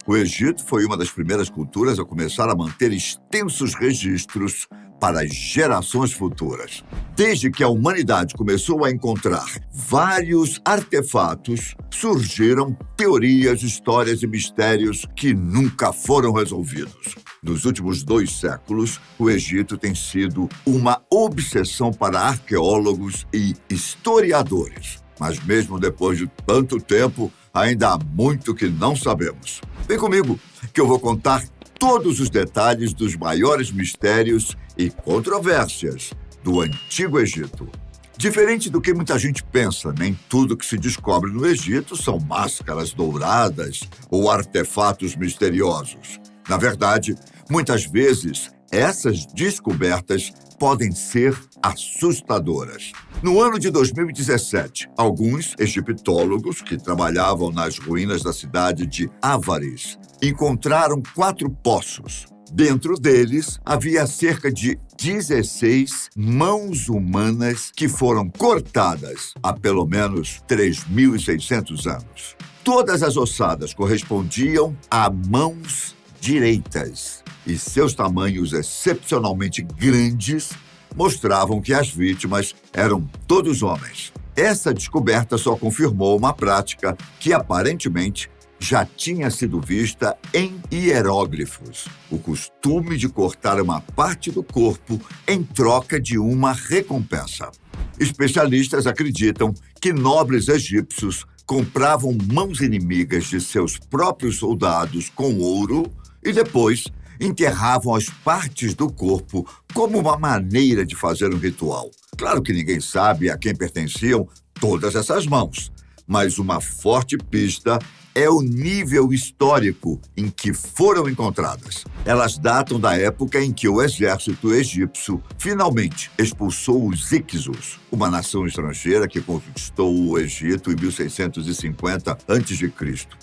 O Egito foi uma das primeiras culturas a começar a manter extensos registros para as gerações futuras. Desde que a humanidade começou a encontrar vários artefatos, surgiram teorias, histórias e mistérios que nunca foram resolvidos. Nos últimos 2 séculos, o Egito tem sido uma obsessão para arqueólogos e historiadores. Mas mesmo depois de tanto tempo, ainda há muito que não sabemos. Vem comigo, que eu vou contar todos os detalhes dos maiores mistérios e controvérsias do Antigo Egito. Diferente do que muita gente pensa, nem tudo que se descobre no Egito são máscaras douradas ou artefatos misteriosos. Na verdade, muitas vezes, essas descobertas podem ser assustadoras. No ano de 2017, alguns egiptólogos que trabalhavam nas ruínas da cidade de Avaris encontraram 4 poços. Dentro deles, havia cerca de 16 mãos humanas que foram cortadas há pelo menos 3.600 anos. Todas as ossadas correspondiam a mãos direitas e seus tamanhos excepcionalmente grandes mostravam que as vítimas eram todos homens. Essa descoberta só confirmou uma prática que aparentemente já tinha sido vista em hieróglifos, o costume de cortar uma parte do corpo em troca de uma recompensa. Especialistas acreditam que nobres egípcios compravam mãos inimigas de seus próprios soldados com ouro e depois enterravam as partes do corpo como uma maneira de fazer um ritual. Claro que ninguém sabe a quem pertenciam todas essas mãos, mas uma forte pista é o nível histórico em que foram encontradas. Elas datam da época em que o exército egípcio finalmente expulsou os Hyksos, uma nação estrangeira que conquistou o Egito em 1650 a.C.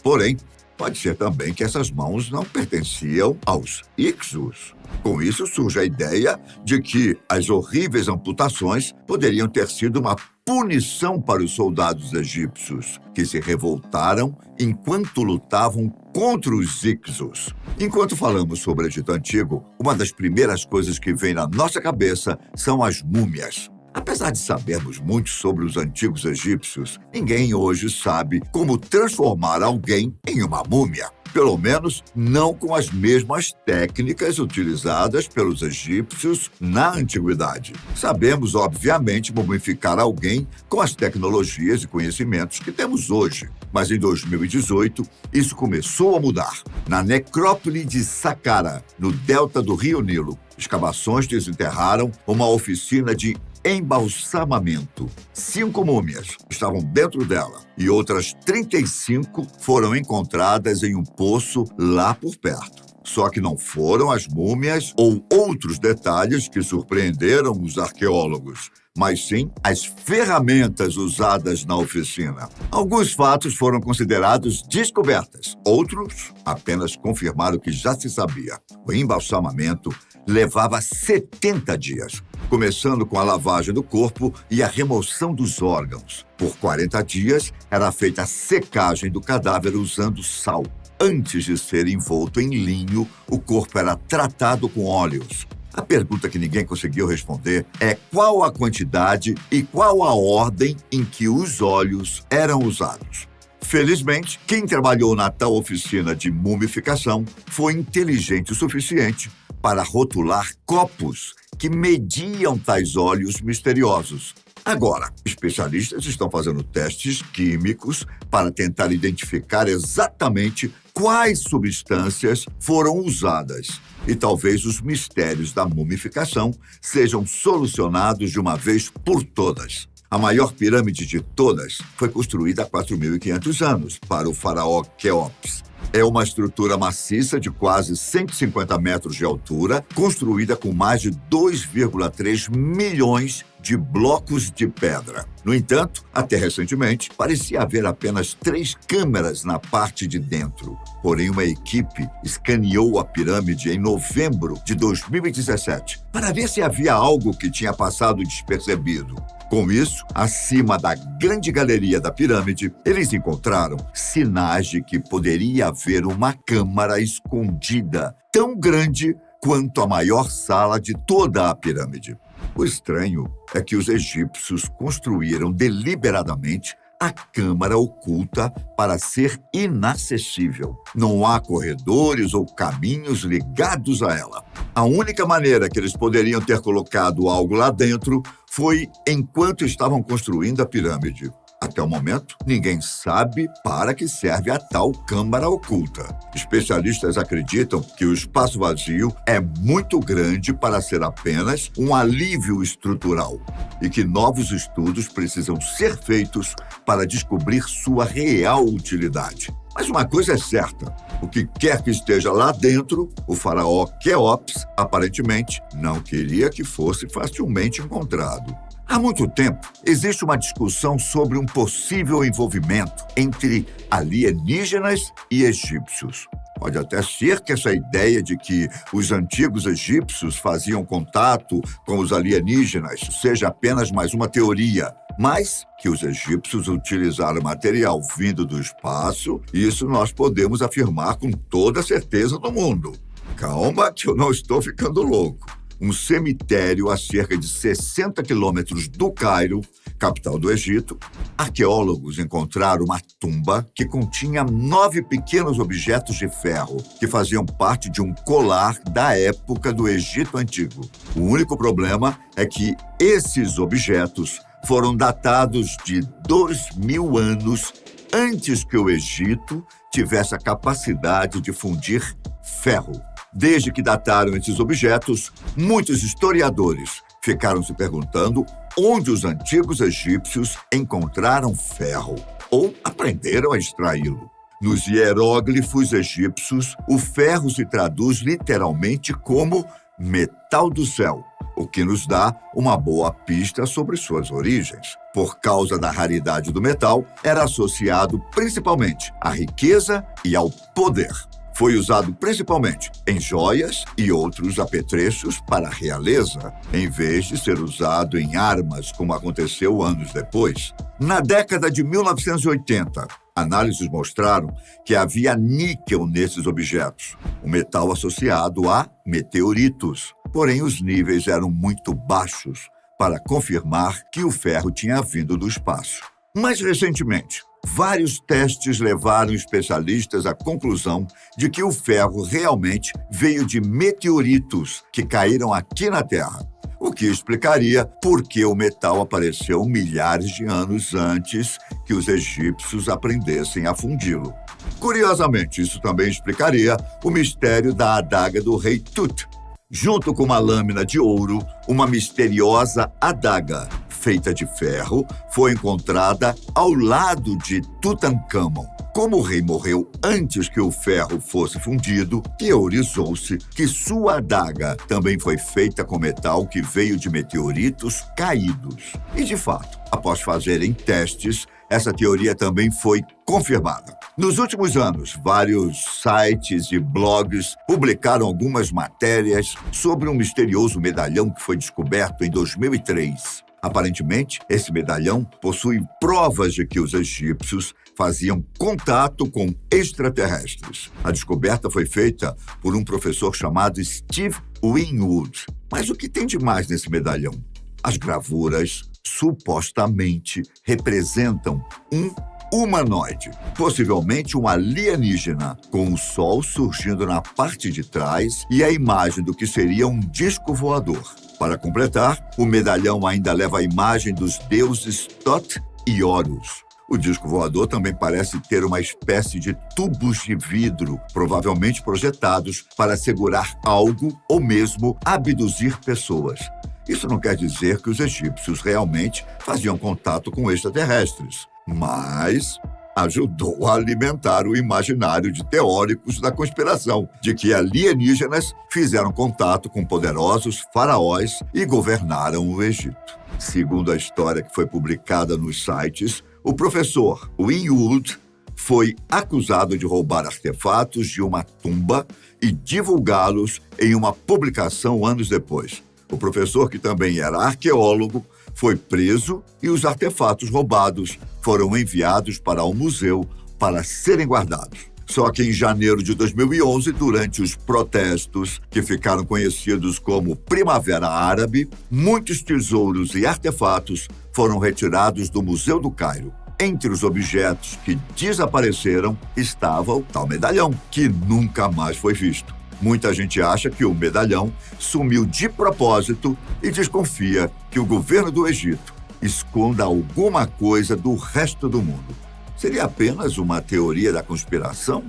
Porém, pode ser também que essas mãos não pertenciam aos Hyksos. Com isso, surge a ideia de que as horríveis amputações poderiam ter sido uma punição para os soldados egípcios, que se revoltaram enquanto lutavam contra os Hyksos. Enquanto falamos sobre o Egito Antigo, uma das primeiras coisas que vem na nossa cabeça são as múmias. Apesar de sabermos muito sobre os antigos egípcios, ninguém hoje sabe como transformar alguém em uma múmia. Pelo menos não com as mesmas técnicas utilizadas pelos egípcios na antiguidade. Sabemos, obviamente, mumificar alguém com as tecnologias e conhecimentos que temos hoje. Mas em 2018, isso começou a mudar. Na necrópole de Saqqara, no delta do Rio Nilo, escavações desenterraram uma oficina de embalsamamento. 5 múmias estavam dentro dela e outras 35 foram encontradas em um poço lá por perto. Só que não foram as múmias ou outros detalhes que surpreenderam os arqueólogos, mas sim as ferramentas usadas na oficina. Alguns fatos foram considerados descobertas, outros apenas confirmaram o que já se sabia. O embalsamamento levava 70 dias, começando com a lavagem do corpo e a remoção dos órgãos. Por 40 dias, era feita a secagem do cadáver usando sal. Antes de ser envolto em linho, o corpo era tratado com óleos. A pergunta que ninguém conseguiu responder é qual a quantidade e qual a ordem em que os óleos eram usados. Felizmente, quem trabalhou na tal oficina de mumificação foi inteligente o suficiente para rotular copos que mediam tais óleos misteriosos. Agora, especialistas estão fazendo testes químicos para tentar identificar exatamente quais substâncias foram usadas. E talvez os mistérios da mumificação sejam solucionados de uma vez por todas. A maior pirâmide de todas foi construída há 4.500 anos para o faraó Quéops. É uma estrutura maciça de quase 150 metros de altura, construída com mais de 2,3 milhões de blocos de pedra. No entanto, até recentemente, parecia haver apenas 3 câmeras na parte de dentro. Porém, uma equipe escaneou a pirâmide em novembro de 2017 para ver se havia algo que tinha passado despercebido. Com isso, acima da grande galeria da pirâmide, eles encontraram sinais de que poderia haver uma câmara escondida, tão grande quanto a maior sala de toda a pirâmide. O estranho é que os egípcios construíram deliberadamente a câmara oculta para ser inacessível. Não há corredores ou caminhos ligados a ela. A única maneira que eles poderiam ter colocado algo lá dentro foi enquanto estavam construindo a pirâmide. Até o momento, ninguém sabe para que serve a tal câmara oculta. Especialistas acreditam que o espaço vazio é muito grande para ser apenas um alívio estrutural e que novos estudos precisam ser feitos para descobrir sua real utilidade. Mas uma coisa é certa, o que quer que esteja lá dentro, o faraó Quéops, aparentemente, não queria que fosse facilmente encontrado. Há muito tempo, existe uma discussão sobre um possível envolvimento entre alienígenas e egípcios. Pode até ser que essa ideia de que os antigos egípcios faziam contato com os alienígenas seja apenas mais uma teoria, mas que os egípcios utilizaram material vindo do espaço, isso nós podemos afirmar com toda a certeza do mundo. Calma que eu não estou ficando louco. Um cemitério a cerca de 60 quilômetros do Cairo, capital do Egito, arqueólogos encontraram uma tumba que continha 9 pequenos objetos de ferro que faziam parte de um colar da época do Egito Antigo. O único problema é que esses objetos foram datados de 2.000 anos antes que o Egito tivesse a capacidade de fundir ferro. Desde que dataram esses objetos, muitos historiadores ficaram se perguntando onde os antigos egípcios encontraram ferro ou aprenderam a extraí-lo. Nos hieróglifos egípcios, o ferro se traduz literalmente como metal do céu, o que nos dá uma boa pista sobre suas origens. Por causa da raridade do metal, era associado principalmente à riqueza e ao poder. Foi usado principalmente em joias e outros apetrechos para a realeza, em vez de ser usado em armas, como aconteceu anos depois. Na década de 1980, análises mostraram que havia níquel nesses objetos, um metal associado a meteoritos. Porém, os níveis eram muito baixos para confirmar que o ferro tinha vindo do espaço. Mais recentemente, vários testes levaram especialistas à conclusão de que o ferro realmente veio de meteoritos que caíram aqui na Terra, o que explicaria por que o metal apareceu milhares de anos antes que os egípcios aprendessem a fundi-lo. Curiosamente, isso também explicaria o mistério da adaga do rei Tut. Junto com uma lâmina de ouro, uma misteriosa adaga feita de ferro foi encontrada ao lado de Tutancâmon. Como o rei morreu antes que o ferro fosse fundido, teorizou-se que sua adaga também foi feita com metal que veio de meteoritos caídos. E, de fato, após fazerem testes, essa teoria também foi confirmada. Nos últimos anos, vários sites e blogs publicaram algumas matérias sobre um misterioso medalhão que foi descoberto em 2003. Aparentemente, esse medalhão possui provas de que os egípcios faziam contato com extraterrestres. A descoberta foi feita por um professor chamado Steve Winwood. Mas o que tem de mais nesse medalhão? As gravuras supostamente representam um humanoide, possivelmente um alienígena, com o sol surgindo na parte de trás e a imagem do que seria um disco voador. Para completar, o medalhão ainda leva a imagem dos deuses Thoth e Horus. O disco voador também parece ter uma espécie de tubos de vidro, provavelmente projetados para segurar algo ou mesmo abduzir pessoas. Isso não quer dizer que os egípcios realmente faziam contato com extraterrestres, mas ajudou a alimentar o imaginário de teóricos da conspiração, de que alienígenas fizeram contato com poderosos faraós e governaram o Egito. Segundo a história que foi publicada nos sites, o professor Winwood foi acusado de roubar artefatos de uma tumba e divulgá-los em uma publicação anos depois. O professor, que também era arqueólogo, foi preso e os artefatos roubados foram enviados para o museu para serem guardados. Só que em janeiro de 2011, durante os protestos que ficaram conhecidos como Primavera Árabe, muitos tesouros e artefatos foram retirados do Museu do Cairo. Entre os objetos que desapareceram estava o tal medalhão, que nunca mais foi visto. Muita gente acha que o medalhão sumiu de propósito e desconfia que o governo do Egito esconda alguma coisa do resto do mundo. Seria apenas uma teoria da conspiração?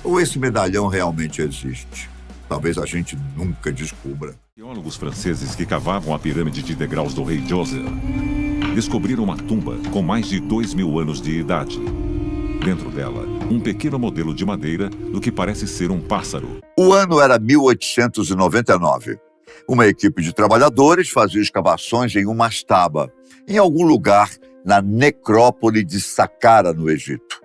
Ou esse medalhão realmente existe? Talvez a gente nunca descubra. Arqueólogos franceses que cavavam a pirâmide de degraus do rei Djoser descobriram uma tumba com mais de 2.000 anos de idade. Dentro dela, um pequeno modelo de madeira do que parece ser um pássaro. O ano era 1899. Uma equipe de trabalhadores fazia escavações em um mastaba, em algum lugar na necrópole de Saqqara, no Egito.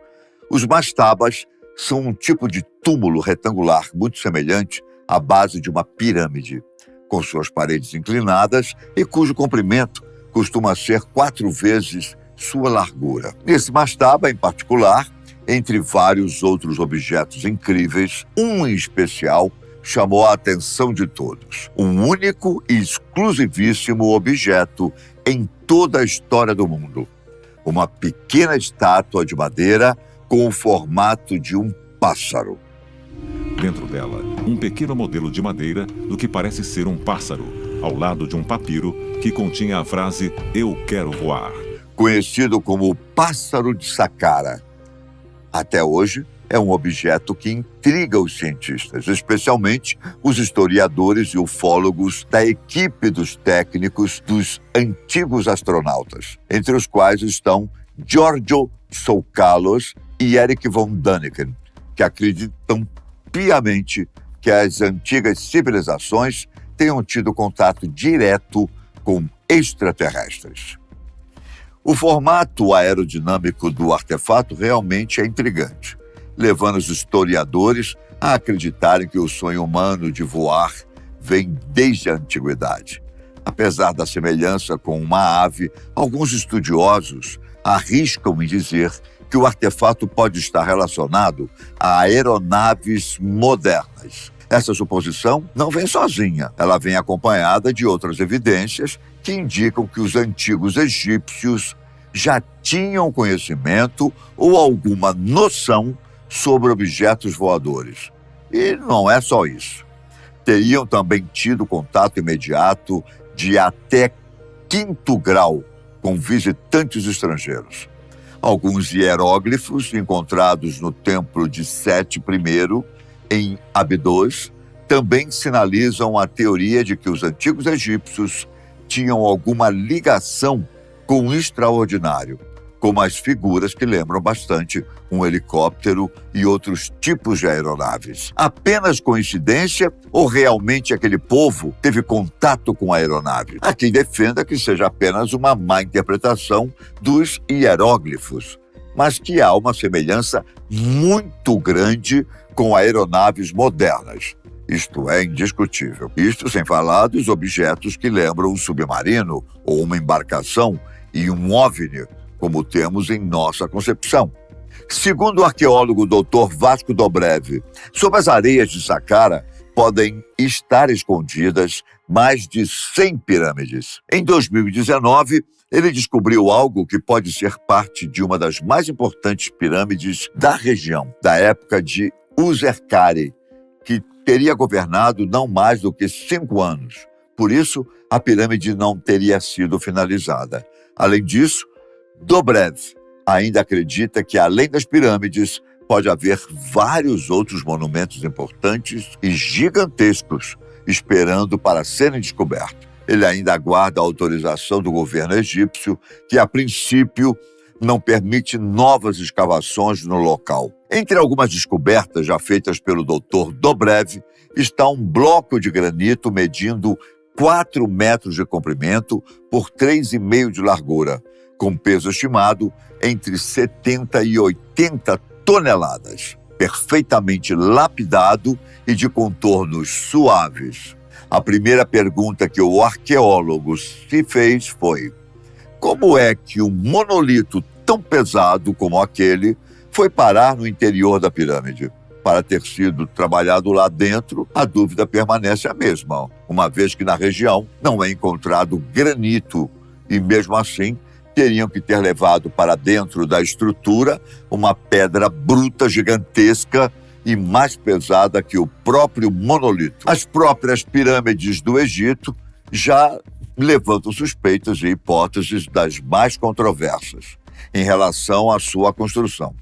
Os mastabas são um tipo de túmulo retangular muito semelhante à base de uma pirâmide, com suas paredes inclinadas e cujo comprimento costuma ser 4 vezes sua largura. Nesse mastaba, em particular, entre vários outros objetos incríveis, um em especial chamou a atenção de todos. Um único e exclusivíssimo objeto em toda a história do mundo. Uma pequena estátua de madeira com o formato de um pássaro. Dentro dela, um pequeno modelo de madeira do que parece ser um pássaro, ao lado de um papiro que continha a frase "Eu quero voar". Conhecido como o pássaro de Saqqara. Até hoje, é um objeto que intriga os cientistas, especialmente os historiadores e ufólogos da equipe dos técnicos dos antigos astronautas, entre os quais estão Giorgio Tsoukalos e Eric von Däniken, que acreditam piamente que as antigas civilizações tenham tido contato direto com extraterrestres. O formato aerodinâmico do artefato realmente é intrigante, levando os historiadores a acreditarem que o sonho humano de voar vem desde a antiguidade. Apesar da semelhança com uma ave, alguns estudiosos arriscam em dizer que o artefato pode estar relacionado a aeronaves modernas. Essa suposição não vem sozinha, ela vem acompanhada de outras evidências que indicam que os antigos egípcios já tinham conhecimento ou alguma noção sobre objetos voadores. E não é só isso. Teriam também tido contato imediato de até 5º grau com visitantes estrangeiros. Alguns hieróglifos encontrados no templo de Sete I, em Abidos, também sinalizam a teoria de que os antigos egípcios tinham alguma ligação com o extraordinário, como as figuras que lembram bastante um helicóptero e outros tipos de aeronaves. Apenas coincidência ou realmente aquele povo teve contato com a aeronave? Há quem defenda que seja apenas uma má interpretação dos hieróglifos, mas que há uma semelhança muito grande com aeronaves modernas. Isto é indiscutível. Isto sem falar dos objetos que lembram um submarino ou uma embarcação e um OVNI, como temos em nossa concepção. Segundo o arqueólogo Dr. Vasco Dobrev, sob as areias de Saqqara podem estar escondidas mais de 100 pirâmides. Em 2019, ele descobriu algo que pode ser parte de uma das mais importantes pirâmides da região, da época de Userkare, que teria governado não mais do que 5 anos. Por isso, a pirâmide não teria sido finalizada. Além disso, Dobrev ainda acredita que, além das pirâmides, pode haver vários outros monumentos importantes e gigantescos esperando para serem descobertos. Ele ainda aguarda a autorização do governo egípcio, que, a princípio, não permite novas escavações no local. Entre algumas descobertas já feitas pelo Dr. Dobrev está um bloco de granito medindo 4 metros de comprimento por 3,5 de largura, com peso estimado entre 70 e 80 toneladas, perfeitamente lapidado e de contornos suaves. A primeira pergunta que o arqueólogo se fez foi: como é que um monolito tão pesado como aquele foi parar no interior da pirâmide. Para ter sido trabalhado lá dentro, a dúvida permanece a mesma, uma vez que na região não é encontrado granito e, mesmo assim, teriam que ter levado para dentro da estrutura uma pedra bruta gigantesca e mais pesada que o próprio monolito. As próprias pirâmides do Egito já levantam suspeitas e hipóteses das mais controversas em relação à sua construção.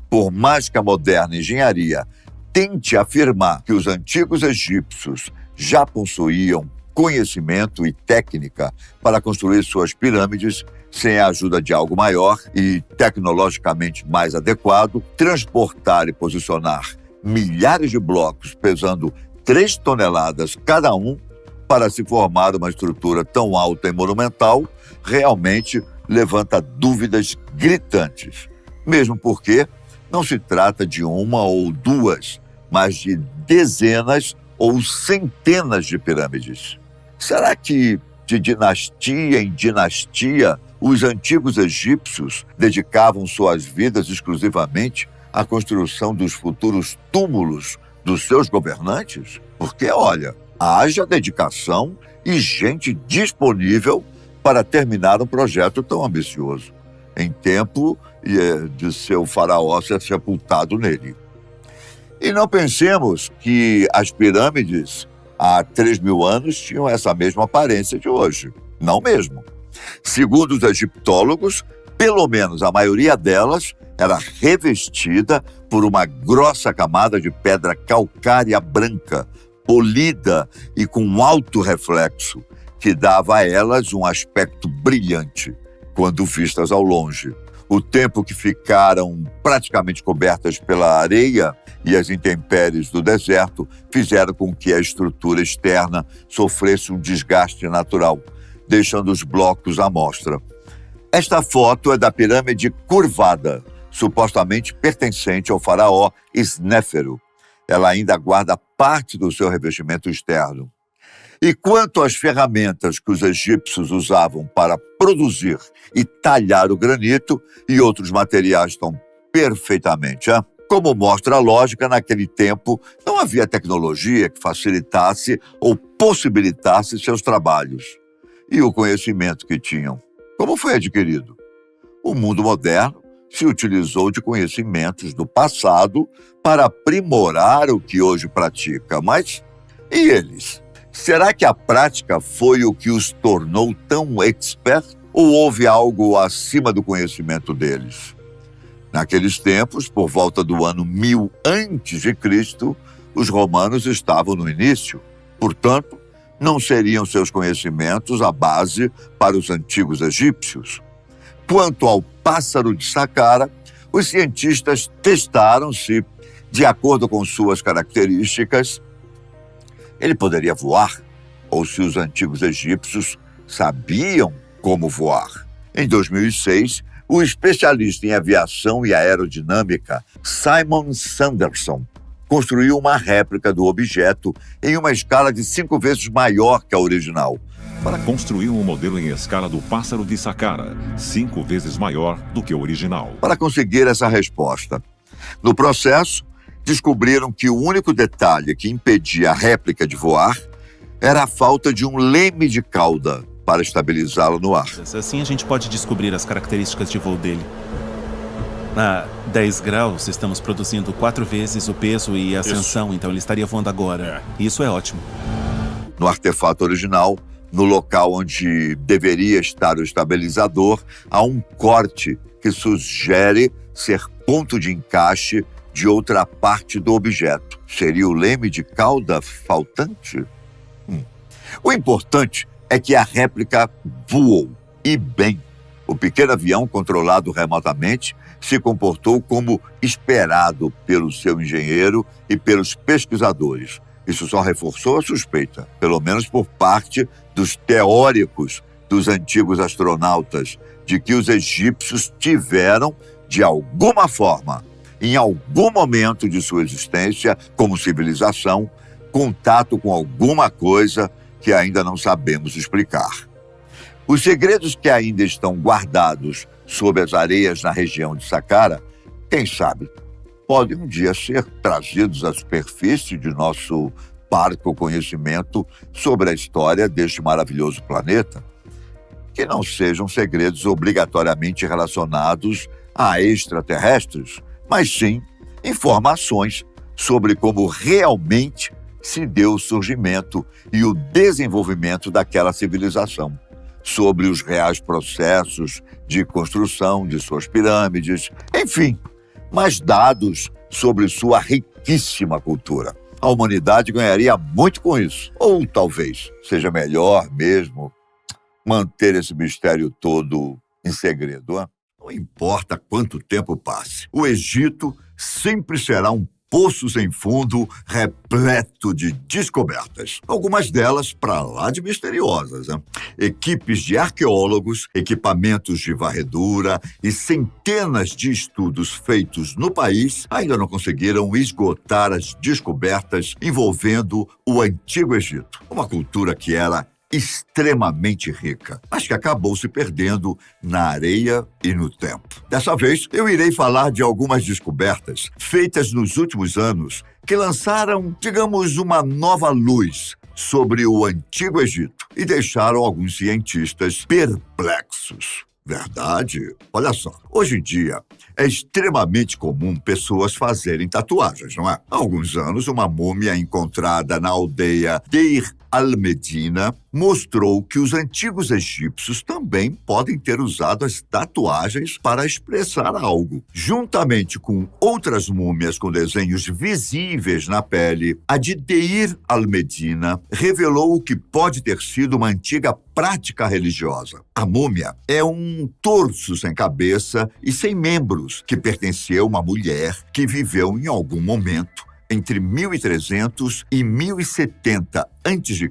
Por mais que a moderna engenharia tente afirmar que os antigos egípcios já possuíam conhecimento e técnica para construir suas pirâmides sem a ajuda de algo maior e tecnologicamente mais adequado, transportar e posicionar milhares de blocos pesando 3 toneladas cada um para se formar uma estrutura tão alta e monumental, realmente levanta dúvidas gritantes. Mesmo porque não se trata de uma ou duas, mas de dezenas ou centenas de pirâmides. Será que, de dinastia em dinastia, os antigos egípcios dedicavam suas vidas exclusivamente à construção dos futuros túmulos dos seus governantes? Porque, olha, haja dedicação e gente disponível para terminar um projeto tão ambicioso, em tempo de seu faraó ser sepultado nele. E não pensemos que as pirâmides há 3.000 anos tinham essa mesma aparência de hoje. Não mesmo. Segundo os egiptólogos, pelo menos a maioria delas era revestida por uma grossa camada de pedra calcária branca, polida e com alto reflexo, que dava a elas um aspecto brilhante quando vistas ao longe. O tempo que ficaram praticamente cobertas pela areia e as intempéries do deserto fizeram com que a estrutura externa sofresse um desgaste natural, deixando os blocos à mostra. Esta foto é da pirâmide curvada, supostamente pertencente ao faraó Snéfero. Ela ainda guarda parte do seu revestimento externo. E quanto às ferramentas que os egípcios usavam para produzir e talhar o granito e outros materiais estão perfeitamente. Como mostra a lógica, naquele tempo não havia tecnologia que facilitasse ou possibilitasse seus trabalhos. E o conhecimento que tinham, como foi adquirido? O mundo moderno se utilizou de conhecimentos do passado para aprimorar o que hoje pratica. Mas e eles? Será que a prática foi o que os tornou tão expert? Ou houve algo acima do conhecimento deles? Naqueles tempos, por volta do ano 1000 a.C., os romanos estavam no início. Portanto, não seriam seus conhecimentos a base para os antigos egípcios. Quanto ao pássaro de Saqqara, os cientistas testaram se, de acordo com suas características, ele poderia voar, ou se os antigos egípcios sabiam como voar. Em 2006, o especialista em aviação e aerodinâmica Simon Sanderson construiu uma réplica do objeto em uma escala de 5 vezes maior que a original. Para construir um modelo em escala do pássaro de Saqqara, 5 vezes maior do que o original. Para conseguir essa resposta, no processo, descobriram que o único detalhe que impedia a réplica de voar era a falta de um leme de cauda para estabilizá-lo no ar. Assim a gente pode descobrir as características de voo dele. A 10 graus, estamos produzindo 4 vezes o peso e a ascensão, então ele estaria voando agora. Isso é ótimo. No artefato original, no local onde deveria estar o estabilizador, há um corte que sugere ser ponto de encaixe de outra parte do objeto. Seria o leme de cauda faltante? O importante é que a réplica voou, e bem. O pequeno avião, controlado remotamente, se comportou como esperado pelo seu engenheiro e pelos pesquisadores. Isso só reforçou a suspeita, pelo menos por parte dos teóricos dos antigos astronautas, de que os egípcios tiveram, de alguma forma, em algum momento de sua existência como civilização, contato com alguma coisa que ainda não sabemos explicar. Os segredos que ainda estão guardados sob as areias na região de Saqqara quem sabe, podem um dia ser trazidos à superfície de nosso parco conhecimento sobre a história deste maravilhoso planeta, que não sejam segredos obrigatoriamente relacionados a extraterrestres, mas sim informações sobre como realmente se deu o surgimento e o desenvolvimento daquela civilização, sobre os reais processos de construção de suas pirâmides, enfim, mais dados sobre sua riquíssima cultura. A humanidade ganharia muito com isso. Ou talvez seja melhor mesmo manter esse mistério todo em segredo. Hein? Não importa quanto tempo passe, o Egito sempre será um poço sem fundo repleto de descobertas. Algumas delas para lá de misteriosas. Hein? Equipes de arqueólogos, equipamentos de varredura e centenas de estudos feitos no país ainda não conseguiram esgotar as descobertas envolvendo o Antigo Egito. Uma cultura que era extremamente rica, mas que acabou se perdendo na areia e no tempo. Dessa vez, eu irei falar de algumas descobertas feitas nos últimos anos que lançaram, digamos, uma nova luz sobre o Antigo Egito e deixaram alguns cientistas perplexos. Verdade? Olha só, hoje em dia é extremamente comum pessoas fazerem tatuagens, não é? Há alguns anos, uma múmia encontrada na aldeia Deir al-Medina mostrou que os antigos egípcios também podem ter usado as tatuagens para expressar algo. Juntamente com outras múmias com desenhos visíveis na pele, a de Deir al-Medina revelou o que pode ter sido uma antiga prática religiosa. A múmia é um torso sem cabeça e sem membros que pertencia a uma mulher que viveu em algum momento entre 1300 e 1070 a.C.,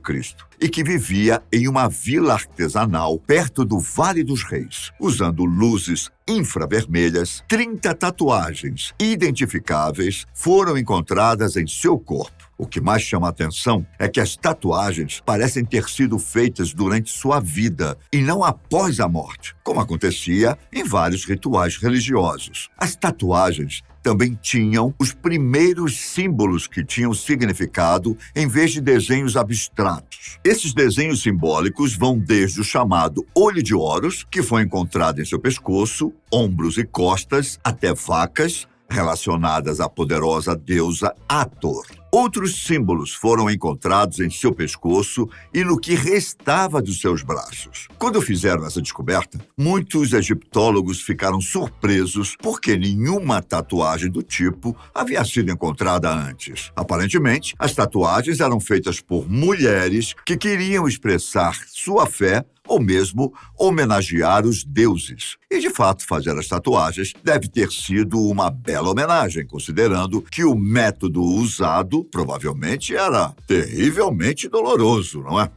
e que vivia em uma vila artesanal perto do Vale dos Reis. Usando luzes infravermelhas, 30 tatuagens identificáveis foram encontradas em seu corpo. O que mais chama a atenção é que as tatuagens parecem ter sido feitas durante sua vida e não após a morte, como acontecia em vários rituais religiosos. As tatuagens também tinham os primeiros símbolos que tinham significado em vez de desenhos abstratos. Esses desenhos simbólicos vão desde o chamado olho de Horus, que foi encontrado em seu pescoço, ombros e costas, até vacas relacionadas à poderosa deusa Hathor. Outros símbolos foram encontrados em seu pescoço e no que restava dos seus braços. Quando fizeram essa descoberta, muitos egiptólogos ficaram surpresos porque nenhuma tatuagem do tipo havia sido encontrada antes. Aparentemente, as tatuagens eram feitas por mulheres que queriam expressar sua fé ou mesmo homenagear os deuses. E, de fato, fazer as tatuagens deve ter sido uma bela homenagem, considerando que o método usado provavelmente era terrivelmente doloroso, não é?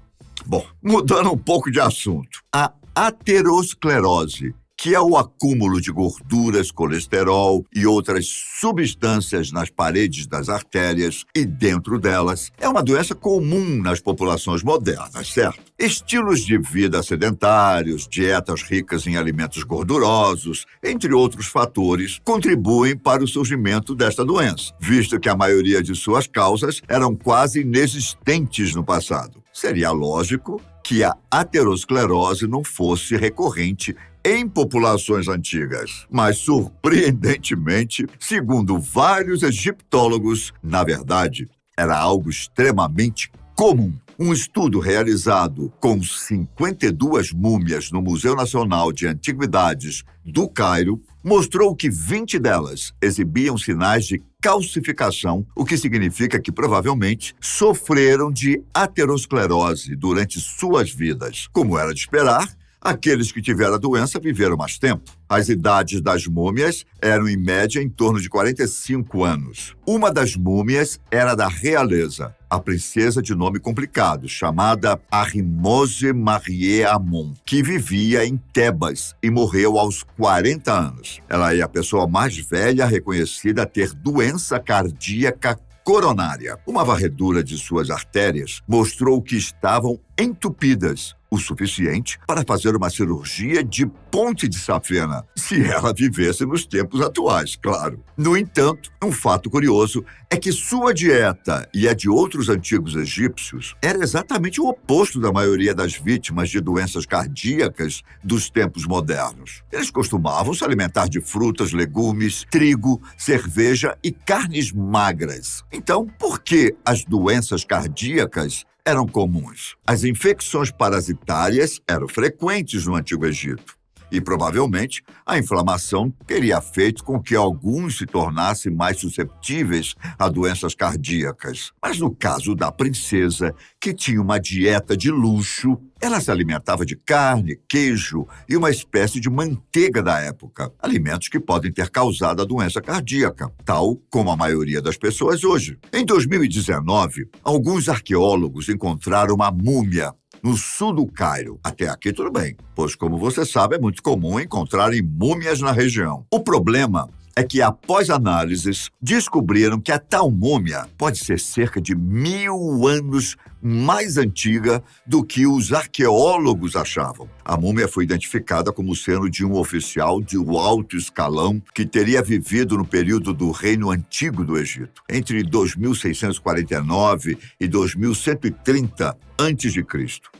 Bom, mudando um pouco de assunto. A aterosclerose, que é o acúmulo de gorduras, colesterol e outras substâncias nas paredes das artérias e dentro delas, é uma doença comum nas populações modernas, certo? Estilos de vida sedentários, dietas ricas em alimentos gordurosos, entre outros fatores, contribuem para o surgimento desta doença, visto que a maioria de suas causas eram quase inexistentes no passado. Seria lógico que a aterosclerose não fosse recorrente em populações antigas. Mas, surpreendentemente, segundo vários egiptólogos, na verdade, era algo extremamente comum. Um estudo realizado com 52 múmias no Museu Nacional de Antiguidades do Cairo mostrou que 20 delas exibiam sinais de calcificação, o que significa que provavelmente sofreram de aterosclerose durante suas vidas. Como era de esperar, aqueles que tiveram a doença viveram mais tempo. As idades das múmias eram, em média, em torno de 45 anos. Uma das múmias era da realeza, a princesa de nome complicado, chamada Ahimose Marie Amon, que vivia em Tebas e morreu aos 40 anos. Ela é a pessoa mais velha reconhecida a ter doença cardíaca coronária. Uma varredura de suas artérias mostrou que estavam entupidas, o suficiente para fazer uma cirurgia de ponte de safena, se ela vivesse nos tempos atuais, claro. No entanto, um fato curioso é que sua dieta e a de outros antigos egípcios era exatamente o oposto da maioria das vítimas de doenças cardíacas dos tempos modernos. Eles costumavam se alimentar de frutas, legumes, trigo, cerveja e carnes magras. Então, por que as doenças cardíacas eram comuns? As infecções parasitárias eram frequentes no Antigo Egito. E, provavelmente, a inflamação teria feito com que alguns se tornassem mais susceptíveis a doenças cardíacas. Mas no caso da princesa, que tinha uma dieta de luxo, ela se alimentava de carne, queijo e uma espécie de manteiga da época, alimentos que podem ter causado a doença cardíaca, tal como a maioria das pessoas hoje. Em 2019, alguns arqueólogos encontraram uma múmia no sul do Cairo. Até aqui tudo bem, pois, como você sabe, é muito comum encontrarem múmias na região. O problema é que, após análises, descobriram que a tal múmia pode ser cerca de 1000 anos mais antiga do que os arqueólogos achavam. A múmia foi identificada como sendo de um oficial de alto escalão que teria vivido no período do Reino Antigo do Egito, entre 2649 e 2130 a.C.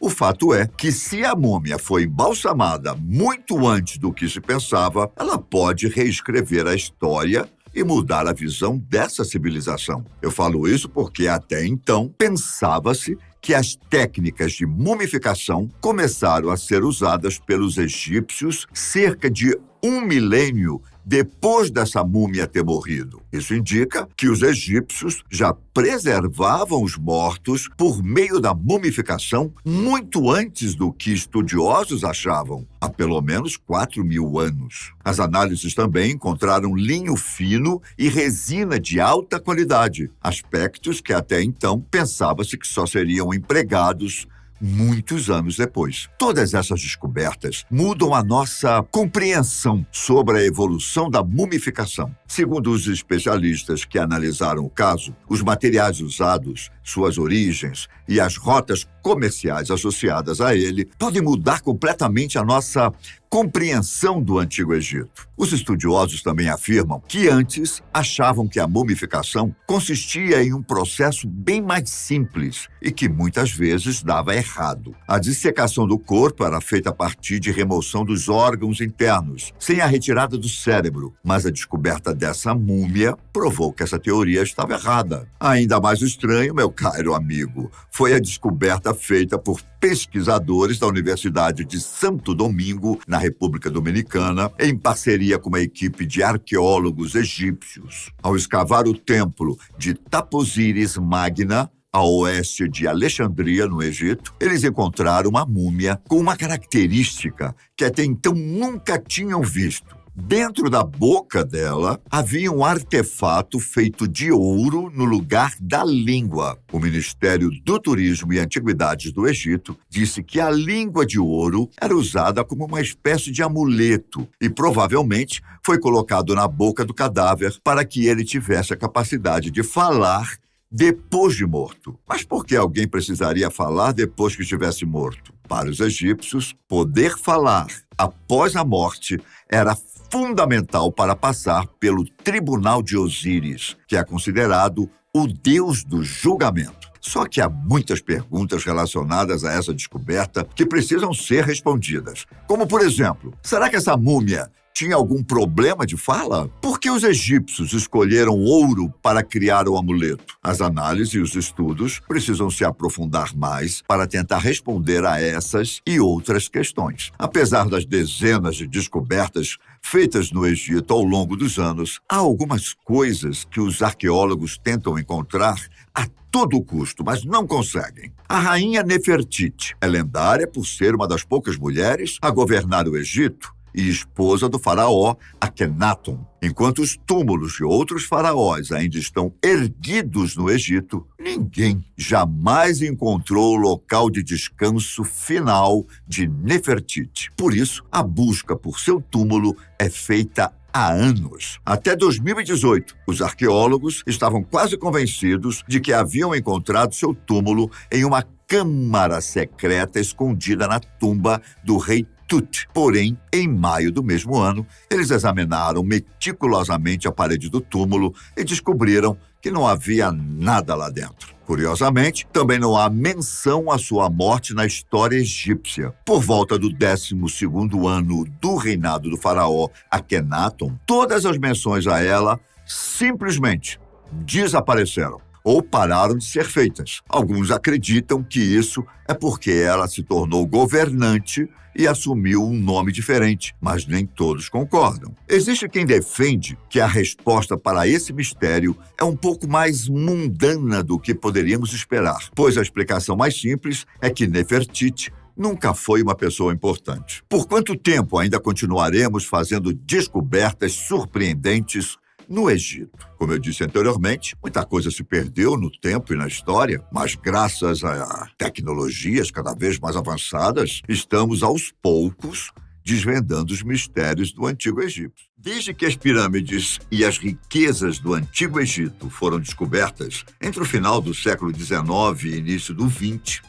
O fato é que, se a múmia foi embalsamada muito antes do que se pensava, ela pode reescrever a história e mudar a visão dessa civilização. Eu falo isso porque, até então, pensava-se que as técnicas de mumificação começaram a ser usadas pelos egípcios cerca de 1 milênio depois dessa múmia ter morrido. Isso indica que os egípcios já preservavam os mortos por meio da mumificação muito antes do que estudiosos achavam, há pelo menos 4.000 anos. As análises também encontraram linho fino e resina de alta qualidade, aspectos que até então pensava-se que só seriam empregados muitos anos depois. Todas essas descobertas mudam a nossa compreensão sobre a evolução da mumificação. Segundo os especialistas que analisaram o caso, os materiais usados, suas origens e as rotas comerciais associadas a ele podem mudar completamente a nossa compreensão do Antigo Egito. Os estudiosos também afirmam que antes achavam que a mumificação consistia em um processo bem mais simples e que muitas vezes dava errado. A dissecação do corpo era feita a partir de remoção dos órgãos internos, sem a retirada do cérebro, mas a descoberta dessa múmia provou que essa teoria estava errada. Ainda mais estranho, meu caro amigo, foi a descoberta feita por pesquisadores da Universidade de Santo Domingo, na República Dominicana, em parceria com uma equipe de arqueólogos egípcios. Ao escavar o templo de Taposiris Magna, a oeste de Alexandria, no Egito, eles encontraram uma múmia com uma característica que até então nunca tinham visto. Dentro da boca dela havia um artefato feito de ouro no lugar da língua. O Ministério do Turismo e Antiguidades do Egito disse que a língua de ouro era usada como uma espécie de amuleto e provavelmente foi colocado na boca do cadáver para que ele tivesse a capacidade de falar depois de morto. Mas por que alguém precisaria falar depois que estivesse morto? Para os egípcios, poder falar após a morte era fundamental para passar pelo Tribunal de Osíris, que é considerado o deus do julgamento. Só que há muitas perguntas relacionadas a essa descoberta que precisam ser respondidas. Como, por exemplo, será que essa múmia tinha algum problema de fala? Por que os egípcios escolheram ouro para criar o amuleto? As análises e os estudos precisam se aprofundar mais para tentar responder a essas e outras questões. Apesar das dezenas de descobertas feitas no Egito ao longo dos anos, há algumas coisas que os arqueólogos tentam encontrar a todo custo, mas não conseguem. A rainha Nefertiti é lendária por ser uma das poucas mulheres a governar o Egito e esposa do faraó Akhenaton. Enquanto os túmulos de outros faraós ainda estão erguidos no Egito, ninguém jamais encontrou o local de descanso final de Nefertiti. Por isso, a busca por seu túmulo é feita há anos. Até 2018, os arqueólogos estavam quase convencidos de que haviam encontrado seu túmulo em uma câmara secreta escondida na tumba do rei Tut. Porém, em maio do mesmo ano, eles examinaram meticulosamente a parede do túmulo e descobriram que não havia nada lá dentro. Curiosamente, também não há menção à sua morte na história egípcia. Por volta do 12º ano do reinado do faraó Akhenaton, todas as menções a ela simplesmente desapareceram ou pararam de ser feitas. Alguns acreditam que isso é porque ela se tornou governante e assumiu um nome diferente, mas nem todos concordam. Existe quem defende que a resposta para esse mistério é um pouco mais mundana do que poderíamos esperar, pois a explicação mais simples é que Nefertiti nunca foi uma pessoa importante. Por quanto tempo ainda continuaremos fazendo descobertas surpreendentes no Egito? Como eu disse anteriormente, muita coisa se perdeu no tempo e na história, mas graças a tecnologias cada vez mais avançadas, estamos aos poucos desvendando os mistérios do Antigo Egito. Desde que as pirâmides e as riquezas do Antigo Egito foram descobertas entre o final do século XIX e início do XX,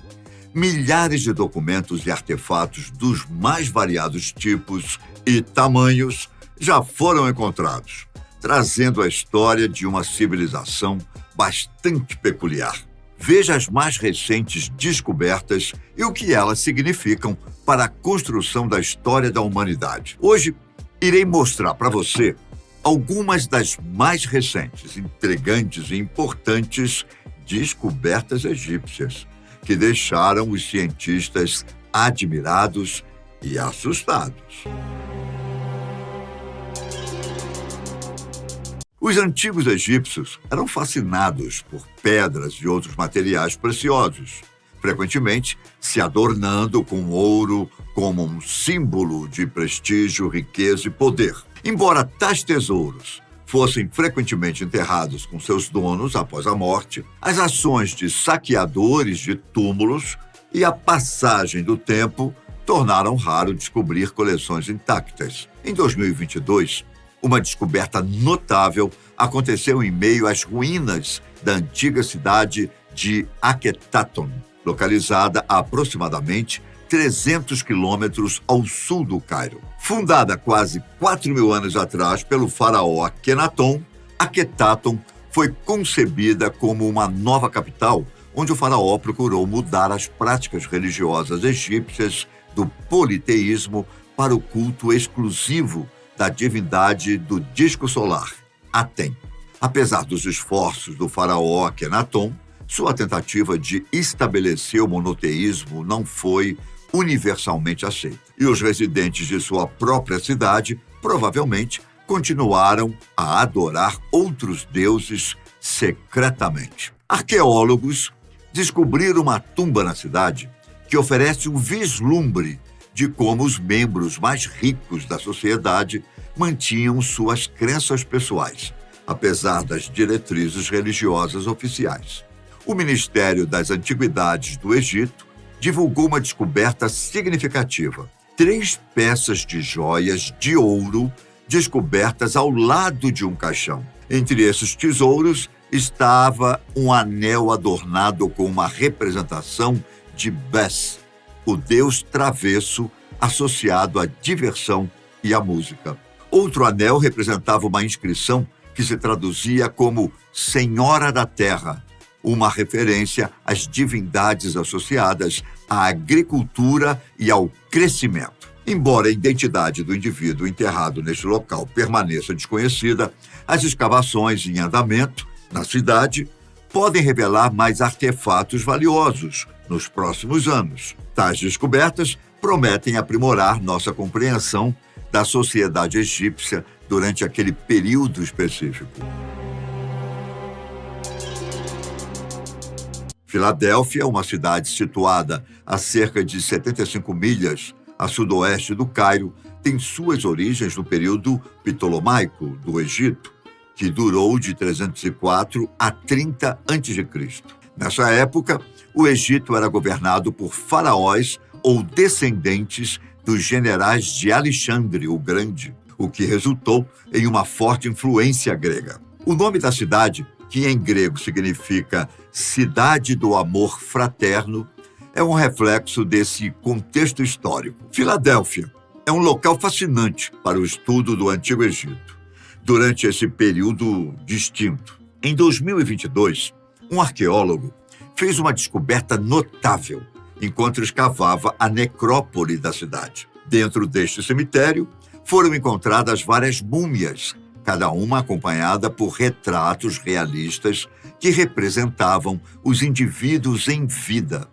milhares de documentos e artefatos dos mais variados tipos e tamanhos já foram encontrados, trazendo a história de uma civilização bastante peculiar. Veja as mais recentes descobertas e o que elas significam para a construção da história da humanidade. Hoje, irei mostrar para você algumas das mais recentes, intrigantes e importantes descobertas egípcias, que deixaram os cientistas admirados e assustados. Os antigos egípcios eram fascinados por pedras e outros materiais preciosos, frequentemente se adornando com ouro como um símbolo de prestígio, riqueza e poder. Embora tais tesouros fossem frequentemente enterrados com seus donos após a morte, as ações de saqueadores de túmulos e a passagem do tempo tornaram raro descobrir coleções intactas. Em 2022, uma descoberta notável aconteceu em meio às ruínas da antiga cidade de Akhetaton, localizada a aproximadamente 300 quilômetros ao sul do Cairo. Fundada quase 4.000 anos atrás pelo faraó Akhenaton, Akhetaton foi concebida como uma nova capital, onde o faraó procurou mudar as práticas religiosas egípcias do politeísmo para o culto exclusivo da divindade do disco solar, Aten. Apesar dos esforços do faraó Akhenaton, sua tentativa de estabelecer o monoteísmo não foi universalmente aceita. E os residentes de sua própria cidade provavelmente continuaram a adorar outros deuses secretamente. Arqueólogos descobriram uma tumba na cidade que oferece um vislumbre de como os membros mais ricos da sociedade mantinham suas crenças pessoais, apesar das diretrizes religiosas oficiais. O Ministério das Antiguidades do Egito divulgou uma descoberta significativa: 3 peças de joias de ouro descobertas ao lado de um caixão. Entre esses tesouros estava um anel adornado com uma representação de Bes, o deus travesso associado à diversão e à música. Outro anel representava uma inscrição que se traduzia como Senhora da Terra, uma referência às divindades associadas à agricultura e ao crescimento. Embora a identidade do indivíduo enterrado neste local permaneça desconhecida, as escavações em andamento na cidade podem revelar mais artefatos valiosos nos próximos anos. Tais descobertas prometem aprimorar nossa compreensão da sociedade egípcia durante aquele período específico. Filadélfia é uma cidade situada a cerca de 75 milhas a sudoeste do Cairo, tem suas origens no período ptolomaico do Egito, que durou de 304 a 30 a.C. Nessa época, o Egito era governado por faraós ou descendentes dos generais de Alexandre o Grande, o que resultou em uma forte influência grega. O nome da cidade, que em grego significa Cidade do Amor Fraterno, é um reflexo desse contexto histórico. Filadélfia é um local fascinante para o estudo do Antigo Egito, durante esse período distinto. Em 2022, um arqueólogo fez uma descoberta notável enquanto escavava a necrópole da cidade. Dentro deste cemitério, foram encontradas várias múmias, cada uma acompanhada por retratos realistas que representavam os indivíduos em vida.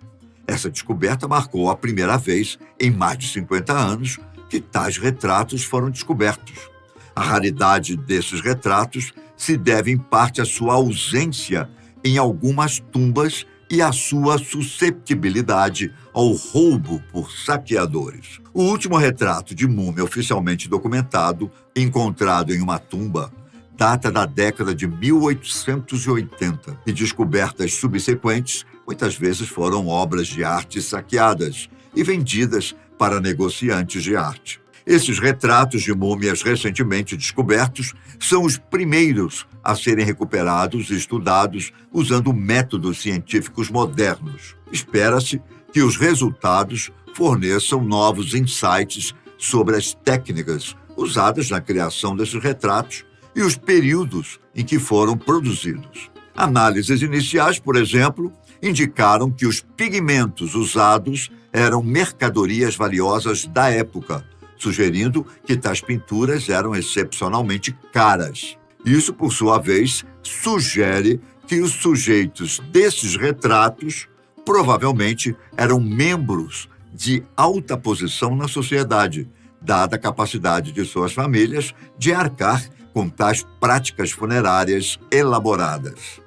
Essa descoberta marcou a primeira vez em mais de 50 anos que tais retratos foram descobertos. A raridade desses retratos se deve em parte à sua ausência em algumas tumbas e à sua susceptibilidade ao roubo por saqueadores. O último retrato de múmia oficialmente documentado, encontrado em uma tumba, data da década de 1880 e descobertas subsequentes muitas vezes foram obras de arte saqueadas e vendidas para negociantes de arte. Esses retratos de múmias recentemente descobertos são os primeiros a serem recuperados e estudados usando métodos científicos modernos. Espera-se que os resultados forneçam novos insights sobre as técnicas usadas na criação desses retratos e os períodos em que foram produzidos. Análises iniciais, por exemplo, indicaram que os pigmentos usados eram mercadorias valiosas da época, sugerindo que tais pinturas eram excepcionalmente caras. Isso, por sua vez, sugere que os sujeitos desses retratos provavelmente eram membros de alta posição na sociedade, dada a capacidade de suas famílias de arcar com tais práticas funerárias elaboradas.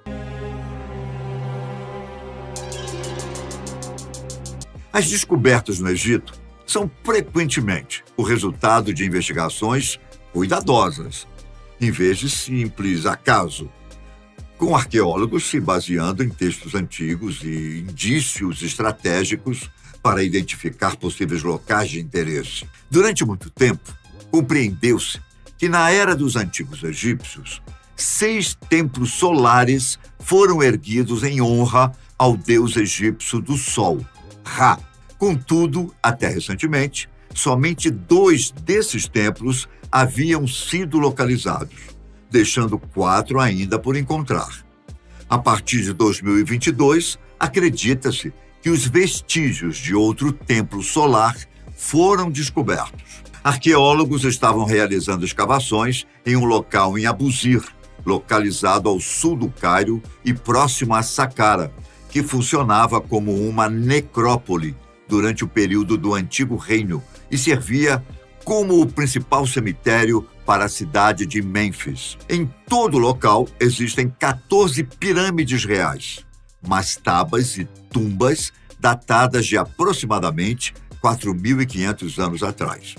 As descobertas no Egito são frequentemente o resultado de investigações cuidadosas, em vez de simples acaso, com arqueólogos se baseando em textos antigos e indícios estratégicos para identificar possíveis locais de interesse. Durante muito tempo, compreendeu-se que na era dos antigos egípcios, 6 templos solares foram erguidos em honra ao deus egípcio do Sol, Ra. Contudo, até recentemente, somente 2 desses templos haviam sido localizados, deixando 4 ainda por encontrar. A partir de 2022, acredita-se que os vestígios de outro templo solar foram descobertos. Arqueólogos estavam realizando escavações em um local em Abusir, localizado ao sul do Cairo e próximo a Saqqara, que funcionava como uma necrópole durante o período do Antigo Reino e servia como o principal cemitério para a cidade de Mênfis. Em todo o local existem 14 pirâmides reais, mastabas e tumbas datadas de aproximadamente 4.500 anos atrás.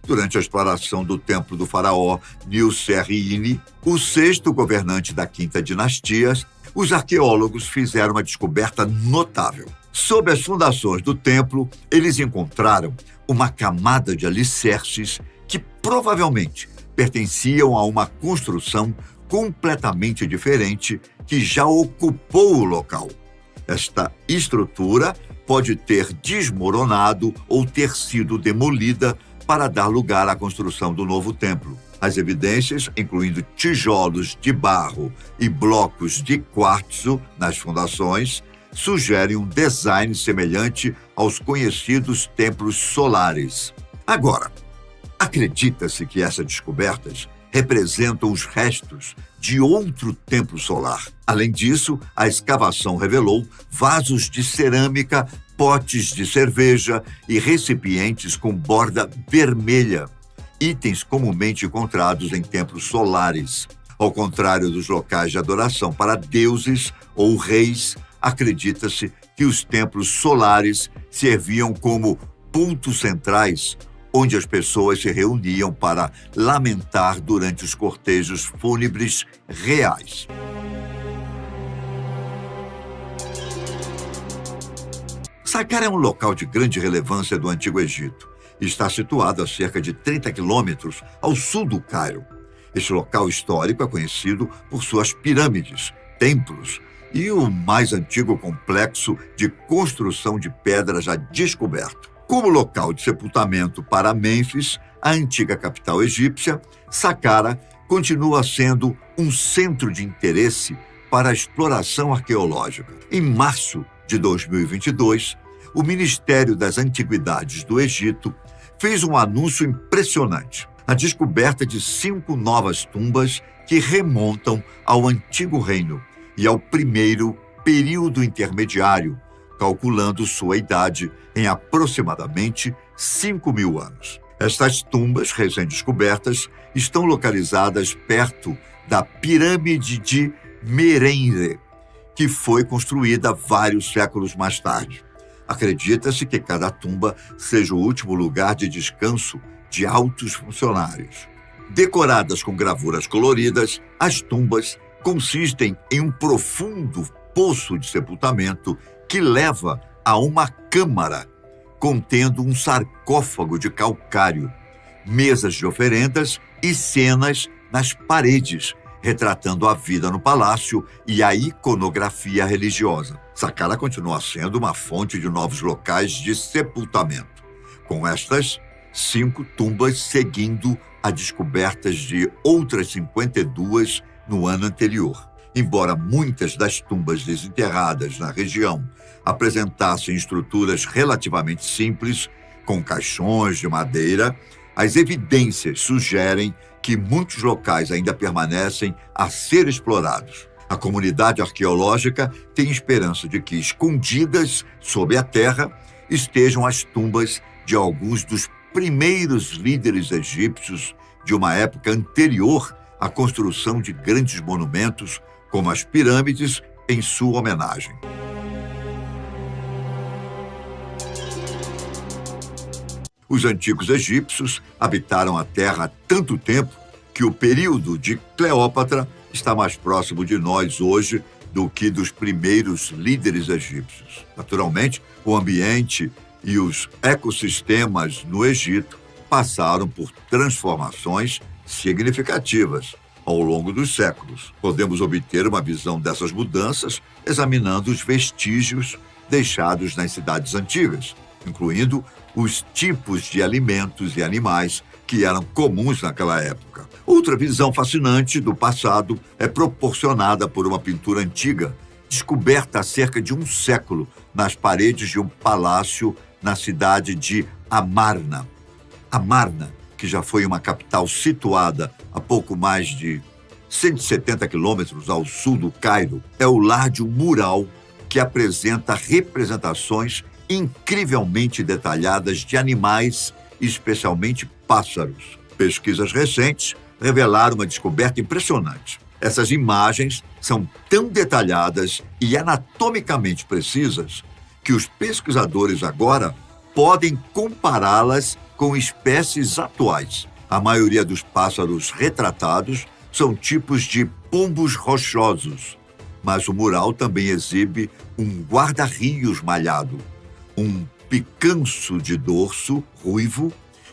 Durante a exploração do templo do faraó Nil-Serine, o 6º governante da Quinta Dinastia, os arqueólogos fizeram uma descoberta notável. Sob as fundações do templo, eles encontraram uma camada de alicerces que provavelmente pertenciam a uma construção completamente diferente que já ocupou o local. Esta estrutura pode ter desmoronado ou ter sido demolida para dar lugar à construção do novo templo. As evidências, incluindo tijolos de barro e blocos de quartzo nas fundações, sugerem um design semelhante aos conhecidos templos solares. Agora, acredita-se que essas descobertas representam os restos de outro templo solar. Além disso, a escavação revelou vasos de cerâmica, potes de cerveja e recipientes com borda vermelha, itens comumente encontrados em templos solares. Ao contrário dos locais de adoração para deuses ou reis, acredita-se que os templos solares serviam como pontos centrais onde as pessoas se reuniam para lamentar durante os cortejos fúnebres reais. Saqqara é um local de grande relevância do Antigo Egito e está situado a cerca de 30 quilômetros ao sul do Cairo. Este local histórico é conhecido por suas pirâmides, templos e o mais antigo complexo de construção de pedra já descoberto. Como local de sepultamento para Mênfis, a antiga capital egípcia, Saqqara continua sendo um centro de interesse para a exploração arqueológica. Em março de 2022, o Ministério das Antiguidades do Egito fez um anúncio impressionante: a descoberta de 5 novas tumbas que remontam ao Antigo Reino e ao primeiro período intermediário, calculando sua idade em aproximadamente 5.000 anos. Estas tumbas recém-descobertas estão localizadas perto da Pirâmide de Merenre, que foi construída vários séculos mais tarde. Acredita-se que cada tumba seja o último lugar de descanso de altos funcionários. Decoradas com gravuras coloridas, as tumbas consistem em um profundo poço de sepultamento que leva a uma câmara contendo um sarcófago de calcário, mesas de oferendas e cenas nas paredes, retratando a vida no palácio e a iconografia religiosa. Saqqara continua sendo uma fonte de novos locais de sepultamento, com estas 5 tumbas seguindo a descobertas de outras 52 no ano anterior. Embora muitas das tumbas desenterradas na região apresentassem estruturas relativamente simples, com caixões de madeira, as evidências sugerem que muitos locais ainda permanecem a ser explorados. A comunidade arqueológica tem esperança de que, escondidas sob a terra, estejam as tumbas de alguns dos primeiros líderes egípcios de uma época anterior à construção de grandes monumentos, como as pirâmides, em sua homenagem. Os antigos egípcios habitaram a Terra há tanto tempo que o período de Cleópatra está mais próximo de nós hoje do que dos primeiros líderes egípcios. Naturalmente, o ambiente e os ecossistemas no Egito passaram por transformações significativas ao longo dos séculos. Podemos obter uma visão dessas mudanças examinando os vestígios deixados nas cidades antigas, incluindo os tipos de alimentos e animais que eram comuns naquela época. Outra visão fascinante do passado é proporcionada por uma pintura antiga, descoberta há cerca de um século nas paredes de um palácio na cidade de Amarna. Amarna, que já foi uma capital situada a pouco mais de 170 quilômetros ao sul do Cairo, é o lar de um mural que apresenta representações incrivelmente detalhadas de animais, especialmente pássaros. Pesquisas recentes revelaram uma descoberta impressionante. Essas imagens são tão detalhadas e anatomicamente precisas que os pesquisadores agora podem compará-las com espécies atuais. A maioria dos pássaros retratados são tipos de pombos rochosos, mas o mural também exibe um guarda-rios malhado, um picanço de dorso ruivo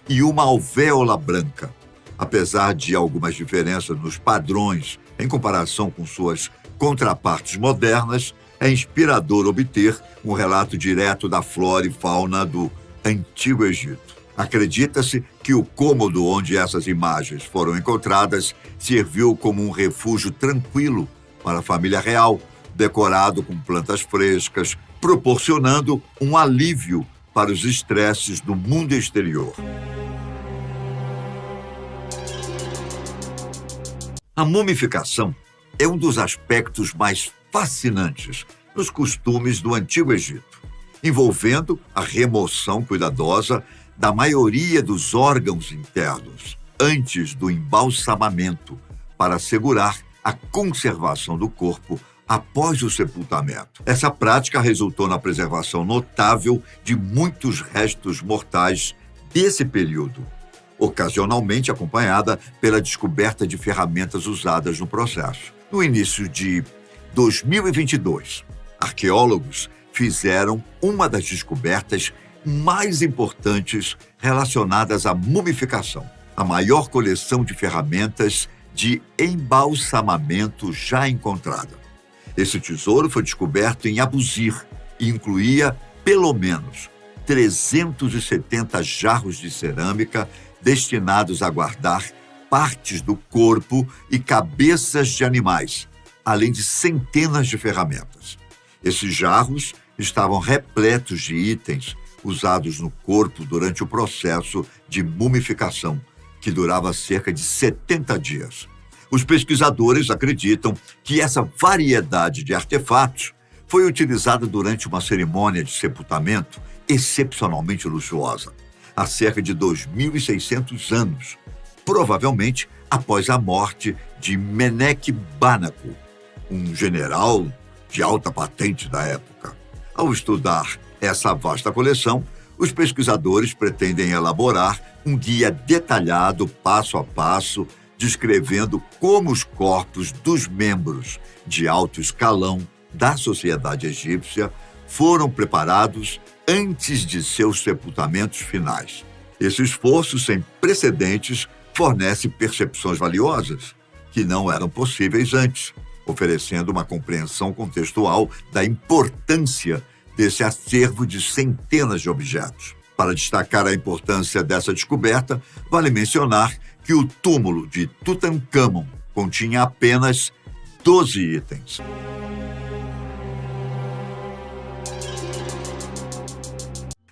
e uma alvéola branca. Apesar de algumas diferenças nos padrões em comparação com suas contrapartes modernas, é inspirador obter um relato direto da flora e fauna do Antigo Egito. Acredita-se que o cômodo onde essas imagens foram encontradas serviu como um refúgio tranquilo para a família real, decorado com plantas frescas, proporcionando um alívio para os estresses do mundo exterior. A mumificação é um dos aspectos mais fascinantes nos costumes do Antigo Egito, envolvendo a remoção cuidadosa da maioria dos órgãos internos antes do embalsamamento para assegurar a conservação do corpo após o sepultamento. Essa prática resultou na preservação notável de muitos restos mortais desse período, ocasionalmente acompanhada pela descoberta de ferramentas usadas no processo. No início de 2022, arqueólogos fizeram uma das descobertas mais importantes relacionadas à mumificação, a maior coleção de ferramentas de embalsamamento já encontrada. Esse tesouro foi descoberto em Abusir e incluía, pelo menos, 370 jarros de cerâmica destinados a guardar partes do corpo e cabeças de animais, além de centenas de ferramentas. Esses jarros estavam repletos de itens usados no corpo durante o processo de mumificação, que durava cerca de 70 dias. Os pesquisadores acreditam que essa variedade de artefatos foi utilizada durante uma cerimônia de sepultamento excepcionalmente luxuosa, há cerca de 2.600 anos, provavelmente após a morte de Meneque Banaco, um general de alta patente da época. Ao estudar essa vasta coleção, os pesquisadores pretendem elaborar um guia detalhado, passo a passo, descrevendo como os corpos dos membros de alto escalão da sociedade egípcia foram preparados antes de seus sepultamentos finais. Esse esforço sem precedentes fornece percepções valiosas que não eram possíveis antes, oferecendo uma compreensão contextual da importância desse acervo de centenas de objetos. Para destacar a importância dessa descoberta, vale mencionar que o túmulo de Tutancâmon continha apenas 12 itens.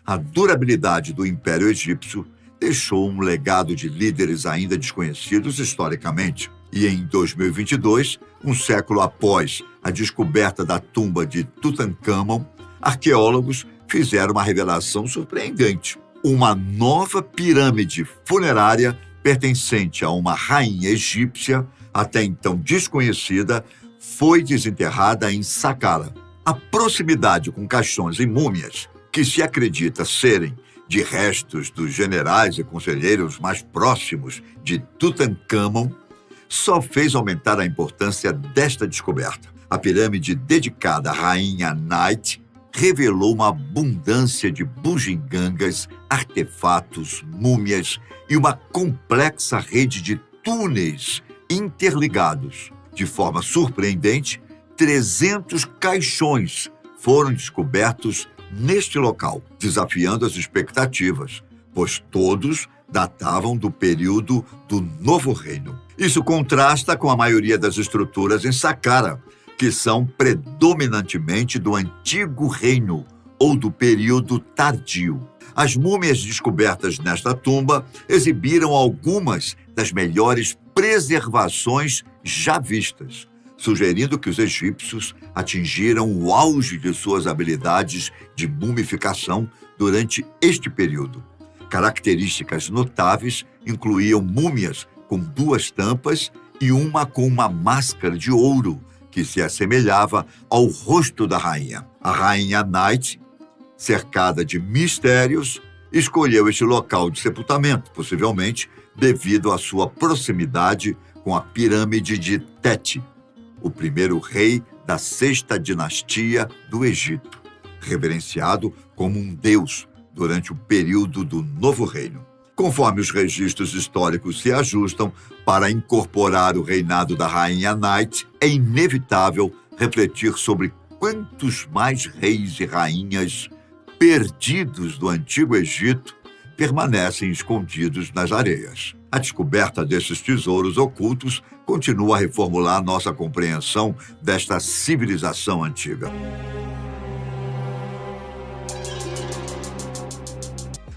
A durabilidade do Império Egípcio deixou um legado de líderes ainda desconhecidos historicamente. E em 2022, um século após a descoberta da tumba de Tutancâmon, arqueólogos fizeram uma revelação surpreendente. Uma nova pirâmide funerária pertencente a uma rainha egípcia, até então desconhecida, foi desenterrada em Saqqara. A proximidade com caixões e múmias, que se acredita serem de restos dos generais e conselheiros mais próximos de Tutancâmon, só fez aumentar a importância desta descoberta. A pirâmide dedicada à rainha Nait revelou uma abundância de bugigangas, artefatos, múmias e uma complexa rede de túneis interligados. De forma surpreendente, 300 caixões foram descobertos neste local, desafiando as expectativas, pois todos datavam do período do Novo Reino. Isso contrasta com a maioria das estruturas em Saqqara, que são predominantemente do Antigo Reino ou do período tardio. As múmias descobertas nesta tumba exibiram algumas das melhores preservações já vistas, sugerindo que os egípcios atingiram o auge de suas habilidades de mumificação durante este período. Características notáveis incluíam múmias com 2 tampas e uma com uma máscara de ouro, que se assemelhava ao rosto da rainha. A rainha Nait, cercada de mistérios, escolheu este local de sepultamento, possivelmente devido à sua proximidade com a pirâmide de Teti, o primeiro rei da 6ª dinastia do Egito, reverenciado como um deus durante o período do Novo Reino. Conforme os registros históricos se ajustam para incorporar o reinado da rainha Nait, é inevitável refletir sobre quantos mais reis e rainhas perdidos do Antigo Egito permanecem escondidos nas areias. A descoberta desses tesouros ocultos continua a reformular nossa compreensão desta civilização antiga.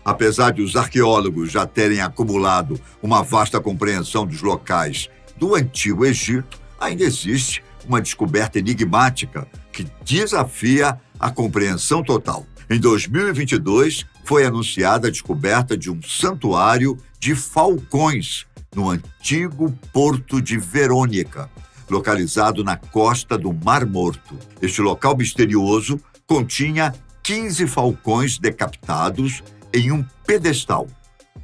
Apesar de os arqueólogos já terem acumulado uma vasta compreensão dos locais do Antigo Egito, ainda existe uma descoberta enigmática que desafia a compreensão total. Em 2022, foi anunciada a descoberta de um santuário de falcões no antigo porto de Verônica, localizado na costa do Mar Morto. Este local misterioso continha 15 falcões decapitados em um pedestal,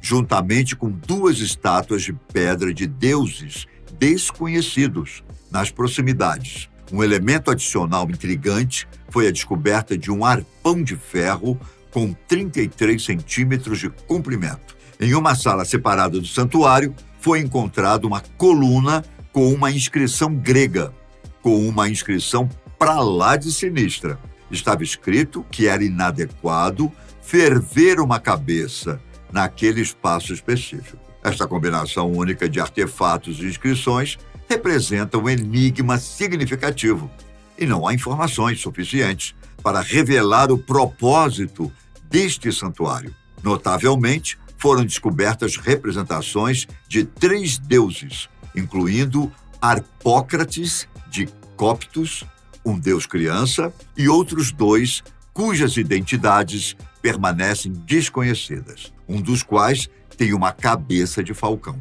juntamente com 2 estátuas de pedra de deuses desconhecidos nas proximidades. Um elemento adicional intrigante foi a descoberta de um arpão de ferro com 33 centímetros de comprimento. Em uma sala separada do santuário, foi encontrada uma coluna com uma inscrição grega, com uma inscrição pra lá de sinistra. Estava escrito que era inadequado ferver uma cabeça naquele espaço específico. Esta combinação única de artefatos e inscrições representa um enigma significativo e não há informações suficientes para revelar o propósito deste santuário. Notavelmente, foram descobertas representações de 3 deuses, incluindo Harpócrates de Coptos, um deus criança, e outros 2 cujas identidades permanecem desconhecidas, um dos quais tem uma cabeça de falcão.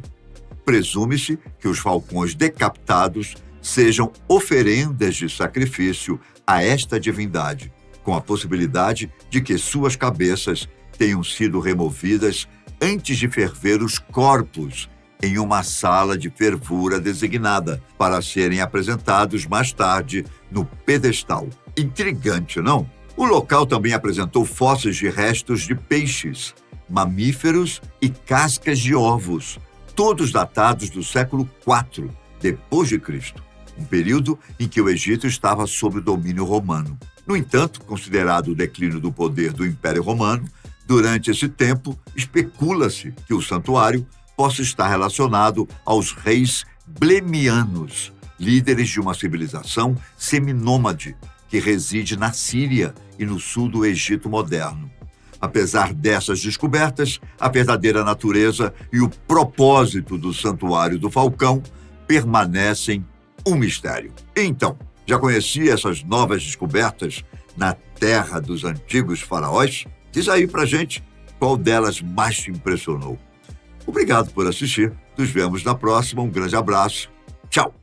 Presume-se que os falcões decapitados sejam oferendas de sacrifício a esta divindade, com a possibilidade de que suas cabeças tenham sido removidas antes de ferver os corpos em uma sala de fervura designada para serem apresentados mais tarde no pedestal. Intrigante, não? O local também apresentou fósseis de restos de peixes, mamíferos e cascas de ovos, todos datados do século IV depois de Cristo, um período em que o Egito estava sob o domínio romano. No entanto, considerado o declínio do poder do Império Romano, durante esse tempo, especula-se que o santuário possa estar relacionado aos reis blemianos, líderes de uma civilização seminômade que reside na Síria e no sul do Egito moderno. Apesar dessas descobertas, a verdadeira natureza e o propósito do Santuário do Falcão permanecem um mistério. Então, já conhecia essas novas descobertas na terra dos antigos faraós? Diz aí pra gente qual delas mais te impressionou. Obrigado por assistir. Nos vemos na próxima. Um grande abraço. Tchau!